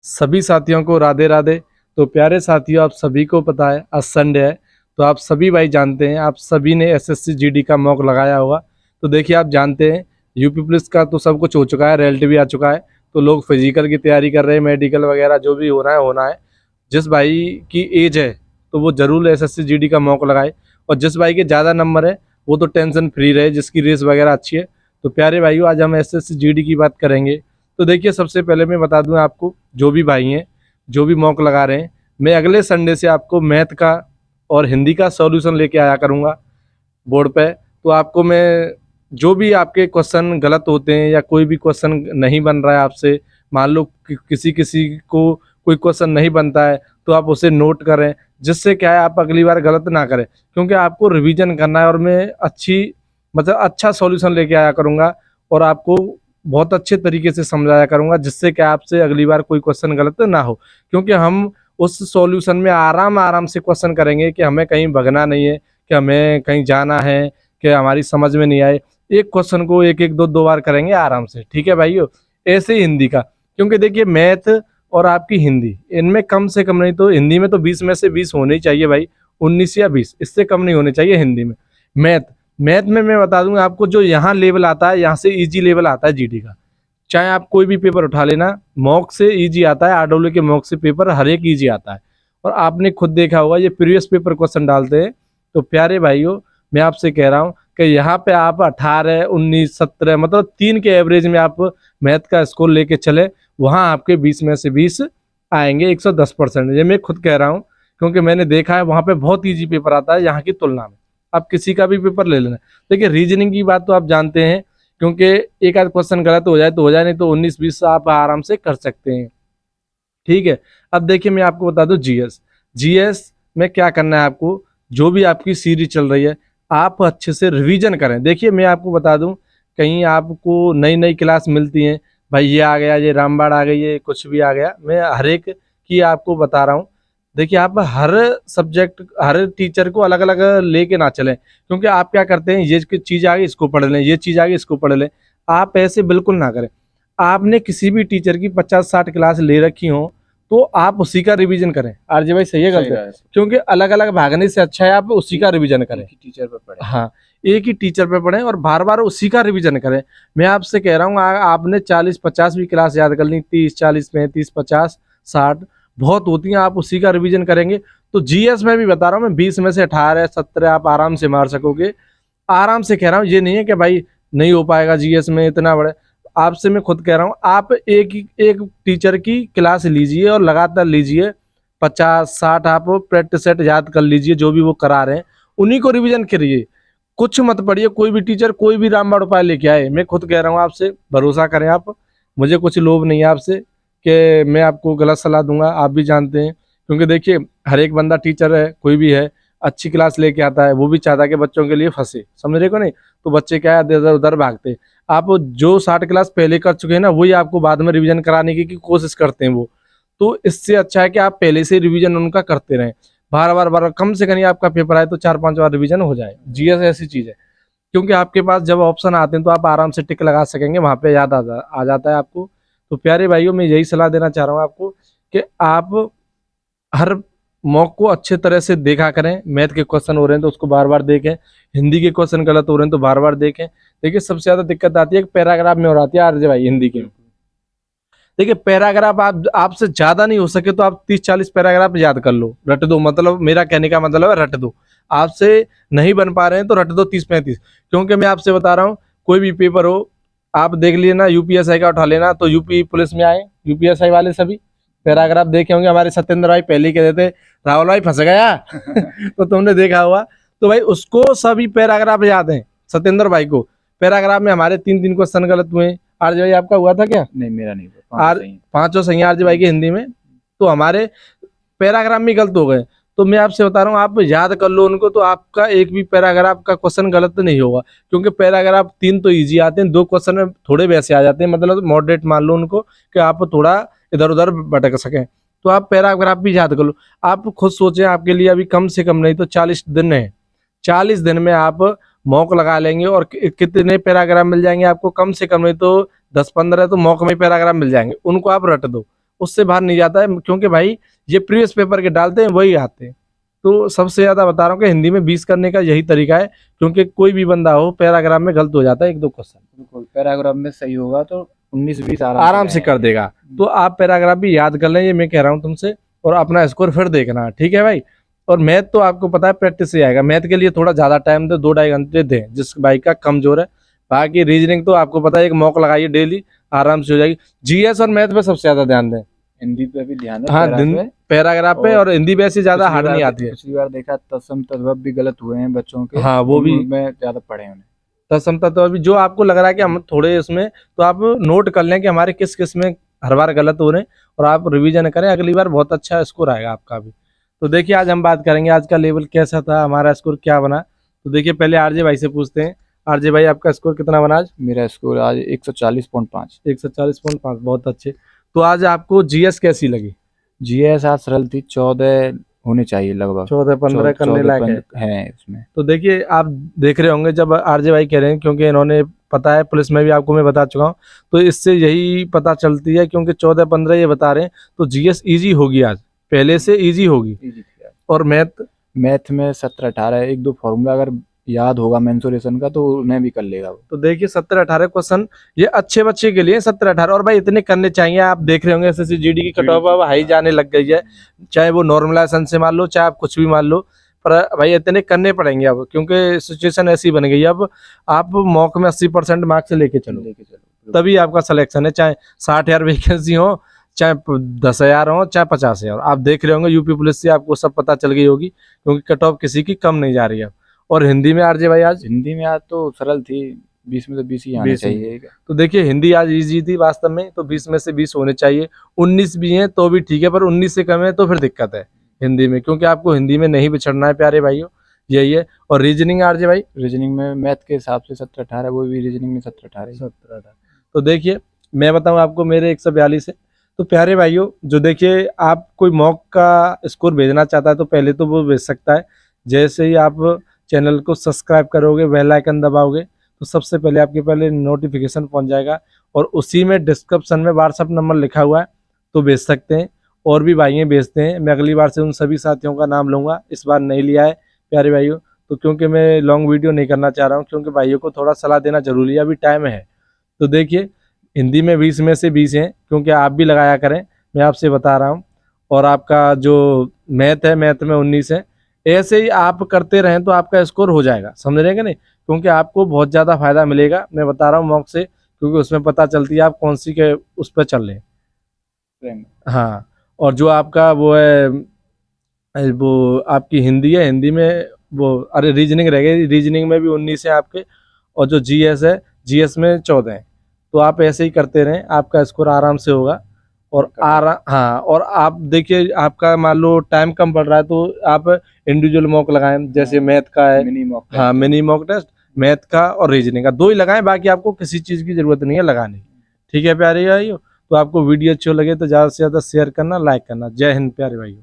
सभी साथियों को राधे राधे। तो प्यारे साथियों, आप सभी को पता है आज संडे है, तो आप सभी भाई जानते हैं, आप सभी ने एसएससी जीडी का मॉक लगाया होगा। तो देखिए, आप जानते हैं यूपी पुलिस का तो सब कुछ हो चुका है, रिजल्ट भी आ चुका है। तो लोग फिजिकल की तैयारी कर रहे हैं, मेडिकल वगैरह जो भी होना है होना है। जिस भाई की एज है तो वो जरूर एसएससी जीडी का मॉक लगाए, और जिस भाई के ज़्यादा नंबर है वो तो टेंशन फ्री रहे, जिसकी रेस वगैरह अच्छी है। तो प्यारे भाइयों, आज हम एसएससी जीडी की बात करेंगे। तो देखिए, सबसे पहले मैं बता दूं आपको, जो भी भाई हैं जो भी मॉक लगा रहे हैं, मैं अगले संडे से आपको मैथ का और हिंदी का सॉल्यूशन लेके आया करूंगा बोर्ड पे। तो आपको मैं जो भी आपके क्वेश्चन गलत होते हैं या कोई भी क्वेश्चन नहीं बन रहा है आपसे, मान लो कि किसी किसी को कोई क्वेश्चन नहीं बनता है, तो आप उसे नोट करें, जिससे क्या है आप अगली बार गलत ना करें। क्योंकि आपको रिवीजन करना है और मैं अच्छा सॉल्यूशन लेके आया करूँगा और आपको बहुत अच्छे तरीके से समझाया करूँगा, जिससे क्या आपसे अगली बार कोई क्वेश्चन गलत ना हो। क्योंकि हम उस सॉल्यूशन में आराम आराम से क्वेश्चन करेंगे कि हमें कहीं भगना नहीं है, कि हमें कहीं जाना है, कि हमारी समझ में नहीं आए। एक क्वेश्चन को एक एक दो दो बार करेंगे आराम से, ठीक है भाइयों। ऐसे ही हिंदी का, क्योंकि देखिए मैथ और आपकी हिंदी, इनमें कम से कम नहीं तो हिंदी में तो 20 में से 20 होने ही चाहिए भाई, 19 या 20, इससे कम नहीं होने चाहिए हिंदी में। मैथ मैथ में मैं बता दूंगा आपको, जो यहाँ लेवल आता है, यहाँ से इजी लेवल आता है जीडी का। चाहे आप कोई भी पेपर उठा लेना, मॉक से इजी आता है, आरडब्ल्यू के मॉक से पेपर हर एक इजी आता है। और आपने खुद देखा होगा, ये प्रीवियस पेपर क्वेश्चन डालते हैं। तो प्यारे भाइयों, मैं आपसे कह रहा हूँ कि यहाँ पे आप 18, 19, 17 मतलब 3 के एवरेज में आप मैथ का स्कोर लेके चले, वहाँ आपके 20 में से 20 आएंगे, 110%। ये मैं खुद कह रहा हूँ, क्योंकि मैंने देखा है वहाँ पे बहुत ईजी पेपर आता है यहाँ की तुलना में। आप किसी का भी पेपर ले लेना। देखिए, रीजनिंग की बात तो आप जानते हैं, क्योंकि एक आध क्वेश्चन गलत हो जाए तो हो जाए, नहीं तो 19-20 आप आराम से कर सकते हैं, ठीक है। अब देखिए, मैं आपको बता दूं जीएस। जीएस में क्या करना है आपको, जो भी आपकी सीरीज चल रही है आप अच्छे से रिवीजन करें। देखिए, मैं आपको बता दूं, कहीं आपको नई नई क्लास मिलती हैं, भाई ये आ गया, ये रामबाण आ गई, ये कुछ भी आ गया, मैं हर एक की आपको बता रहा हूँ। देखिए, आप हर सब्जेक्ट हर टीचर को अलग अलग लेके ना चलें, क्योंकि आप क्या करते हैं, ये चीज़ आ गई इसको पढ़ लें, ये चीज़ आ गई इसको पढ़ लें। आप ऐसे बिल्कुल ना करें। आपने किसी भी टीचर की 50-60 क्लास ले रखी हो, तो आप उसी का रिवीजन करें। आरजे भाई, सही है गलत है? क्योंकि अलग अलग भागने से अच्छा है आप उसी का रिवीजन करें, टीचर पर पढ़े। हाँ, एक ही टीचर पे पढ़ें और बार बार उसी का रिवीजन करें। मैं आपसे कह रहा हूँ, आपने 40-50 भी क्लास याद कर ली, 30-40-35-50-60 बहुत होती हैं, आप उसी का रिवीजन करेंगे तो जीएस में भी बता रहा हूँ मैं, 20 में से 18-17 आप आराम से मार सकोगे। आराम से कह रहा हूँ, ये नहीं है कि भाई नहीं हो पाएगा जीएस में इतना बड़े। आपसे मैं खुद कह रहा हूँ, आप एक टीचर की क्लास लीजिए और लगातार लीजिए, 50-60 आप प्रैक्टिस सेट याद कर लीजिए, जो भी वो करा रहे हैं उन्हीं को रिवीजन करिए। कुछ मत पढ़िए, कोई भी टीचर कोई भी रामबाण उपाय लेके आए, मैं खुद कह रहा हूँ आपसे भरोसा करें आप। मुझे कुछ लोभ नहीं है आपसे कि मैं आपको गलत सलाह दूंगा, आप भी जानते हैं। क्योंकि देखिए, हर एक बंदा टीचर है, कोई भी है, अच्छी क्लास लेके आता है, वो भी चाहता है कि बच्चों के लिए फंसे, समझ रहे को नहीं। तो बच्चे क्या है, इधर उधर भागते। आप जो 60 क्लास पहले कर चुके हैं ना, वही आपको बाद में रिवीजन कराने की कोशिश करते हैं वो। तो इससे अच्छा है कि आप पहले से रिवीजन उनका करते रहें, बार बार बार, कम से कम आपका पेपर आए तो 4-5 बार रिवीजन हो जाए। जीएस ऐसी चीज़ है, क्योंकि आपके पास जब ऑप्शन आते हैं तो आप आराम से टिक लगा सकेंगे, वहाँ पे याद आ जाता है आपको। तो प्यारे भाइयों, मैं यही सलाह देना चाह रहा हूँ आपको कि आप हर मॉक को अच्छे तरह से देखा करें। मैथ के क्वेश्चन हो रहे हैं तो उसको बार बार देखें, हिंदी के क्वेश्चन गलत हो रहे हैं तो बार बार देखें। देखिए, सबसे ज़्यादा दिक्कत आती है पैराग्राफ में, और आती है आरजे भाई हिंदी के। देखिए, पैराग्राफ आपसे ज़्यादा नहीं हो सके तो आप 30-40 पैराग्राफ याद कर लो, रट दो। मतलब मेरा कहने का मतलब है रट दो। आपसे नहीं बन पा रहे हैं तो रट दो 30-35। क्योंकि मैं आपसे बता रहा हूँ, कोई भी पेपर हो, आप देख लेना, यूपीएसआई का उठा लेना, तो यूपी पुलिस में आए यूपीएसआई वाले सभी पैराग्राफ देखे होंगे। हमारे सत्येंद्र भाई पहले ही कहते थे, राहुल भाई फंस गया तो तुमने देखा हुआ। तो भाई उसको सभी पैराग्राफ याद हैं, सत्येंद्र भाई को। पैराग्राफ में हमारे 3-3 क्वेश्चन गलत हुए। आरजे भाई, आपका हुआ था क्या? नहीं, मेरा नहीं हुआ। पांचों सही आरजे भाई की हिंदी में, तो हमारे पैराग्राफ में गलत हो गए। तो मैं आपसे बता रहा हूँ, आप याद कर लो उनको, तो आपका एक भी पैराग्राफ का क्वेश्चन गलत नहीं होगा। क्योंकि पैराग्राफ 3 तो इजी आते हैं, 2 क्वेश्चन में थोड़े वैसे आ जाते हैं, मतलब मॉडरेट मान लो उनको, कि आप थोड़ा इधर उधर भटक सकें। तो आप पैराग्राफ भी याद कर लो। आप खुद सोचें, आपके लिए अभी कम से कम नहीं तो 40 दिन है, 40 दिन में आप मॉक लगा लेंगे और कितने पैराग्राफ मिल जाएंगे आपको, कम से कम नहीं तो 10-15 तो मॉक में पैराग्राफ मिल जाएंगे। उनको आप रट दो, उससे बाहर नहीं जाता है, क्योंकि भाई ये प्रीवियस पेपर के डालते हैं वही आते हैं। तो सबसे ज़्यादा बता रहा हूँ कि हिंदी में 20 करने का यही तरीका है, क्योंकि कोई भी बंदा हो पैराग्राफ में गलत हो जाता है 1-2 क्वेश्चन। बिल्कुल, पैराग्राफ में सही होगा तो 19-20 आराम से कर देगा। तो आप पैराग्राफ भी याद कर लें, ये मैं कह रहा हूँ तुमसे, और अपना स्कोर फिर देखना, ठीक है भाई। और मैथ तो आपको पता है प्रैक्टिस से आएगा, मैथ के लिए थोड़ा ज़्यादा टाइम दे, 2-2.5 घंटे दें जिस भाई का कमजोर है। बाकी रीजनिंग तो आपको पता है, एक मॉक लगाइए डेली, आराम से हो जाएगी। जीएस और मैथ पे सबसे ज़्यादा ध्यान दें। हिंदी पे भी ध्यान है, हाँ, पैराग्राफ पे, और हिंदी वैसे ज़्यादा हार्ड नहीं आती है। पिछली बार देखा तत्सम तद्भव भी गलत हुए हैं बच्चों के, हाँ वो भी मैं ज़्यादा पढ़े उन्हें। तत्समता तो अभी जो आपको लग रहा है कि हम थोड़े इसमें, तो आप नोट कर लें कि हमारे किस किस में हर बार गलत हो रहे हैं, और आप रिवीजन करें, अगली बार बहुत अच्छा स्कोर आएगा आपका भी। तो देखिए आज हम बात करेंगे आज का लेवल कैसा था, हमारा स्कोर क्या बना। तो देखिए पहले आरजे भाई से पूछते हैं। आरजे भाई आपका स्कोर कितना बना आज? मेरा स्कोर आज 140.5। 140.5, बहुत अच्छे। तो आज आपको जीएस कैसी लगी? जीएस आज सरल थी, 14 होने चाहिए लगभग, 14-15 करने लायक है इसमें। तो देखिए आप देख रहे होंगे जब आरजे भाई कह रहे हैं, क्योंकि इन्होंने पता है, पुलिस में भी आपको मैं बता चुका हूँ, तो इससे यही पता चलती है, क्योंकि 14-15 ये बता रहे हैं, तो जीएस इजी होगी आज, पहले से इजी होगी। और मैथ में 17-18 1-2 फॉर्मूला अगर याद होगा मेंसुरेशन का तो उन्हें भी कर लेगा वो। तो देखिए 17-18 क्वेश्चन ये अच्छे बच्चे के लिए 17-18, और भाई इतने करने चाहिए। आप देख रहे होंगे एसएससी जीडी की कट ऑफ अब हाई जाने लग गई है, चाहे वो नॉर्मलाइजेशन से मान लो, चाहे आप कुछ भी मान लो, पर भाई इतने करने पड़ेंगे अब, क्योंकि सिचुएशन ऐसी बन गई है। अब आप मॉक में 80% मार्क्स लेके चलो, तभी आपका सिलेक्शन है, चाहे 60,000 वैकेंसी हो, चाहे 10,000 हो, चाहे 50,000। आप देख रहे होंगे यूपी पुलिस से आपको सब पता चल गई होगी, क्योंकि कट ऑफ किसी की कम नहीं जा रही है। और हिंदी में आरजे भाई आज? हिंदी में आज तो सरल थी, 20 में से 20 ही आने चाहिए। तो देखिए हिंदी आज इजी थी वास्तव में, तो 20 में से 20 होने चाहिए। 19 भी हैं तो भी ठीक है, पर 19 से कम है तो फिर दिक्कत है हिंदी में, क्योंकि आपको हिंदी में नहीं बिछड़ना है प्यारे भाइयों, यही है। और रीजनिंग आरजे भाई? रीजनिंग में मैथ के हिसाब से 17-18, वो भी रीजनिंग में 17-18। तो देखिए मैं बताऊं आपको, मेरे 142 है। तो प्यारे भाइयों जो देखिए, आप कोई मॉक का स्कोर भेजना चाहता है तो पहले तो वो भेज सकता है, जैसे ही आप चैनल को सब्सक्राइब करोगे, बेल आइकन दबाओगे, तो सबसे पहले आपके पहले नोटिफिकेशन पहुंच जाएगा, और उसी में डिस्क्रिप्शन में व्हाट्सअप नंबर लिखा हुआ है, तो भेज सकते हैं। और भी भाइयों भेजते हैं, मैं अगली बार से उन सभी साथियों का नाम लूँगा, इस बार नहीं लिया है प्यारे भाइयों, तो क्योंकि मैं लॉन्ग वीडियो नहीं करना चाह रहा हूँ, क्योंकि भाइयों को थोड़ा सलाह देना जरूरी है, अभी टाइम है। तो देखिए हिंदी में 20 में से 20 हैं, क्योंकि आप भी लगाया करें, मैं आपसे बता रहा हूँ। और आपका जो मैथ है, मैथ में 19 है। ऐसे ही आप करते रहें तो आपका स्कोर हो जाएगा, समझ रहे हैं कि नहीं, क्योंकि आपको बहुत ज़्यादा फायदा मिलेगा, मैं बता रहा हूँ मॉक से, क्योंकि उसमें पता चलती है आप कौन सी के उस पर चल रहे हैं। हाँ, और जो आपका वो है, वो आपकी हिंदी है, हिंदी में वो, अरे रीजनिंग रह गई, रीजनिंग में भी 19 है आपके, और जो जीएस है, जीएस में 14 है। तो आप ऐसे ही करते रहें, आपका स्कोर आराम से होगा। और हाँ, और आप देखिए आपका मान लो टाइम कम पड़ रहा है, तो आप इंडिविजुअल मॉक लगाएं, जैसे मैथ का है, मिनी मॉक, हाँ मिनी मॉक टेस्ट, मैथ का और रीजनिंग का 2 ही लगाएं, बाकी आपको किसी चीज़ की ज़रूरत नहीं है लगाने की, ठीक है प्यारे भाइयों। तो आपको वीडियो अच्छी लगे तो ज़्यादा से ज़्यादा शेयर करना, लाइक करना। जय हिंद प्यारे भाइयों।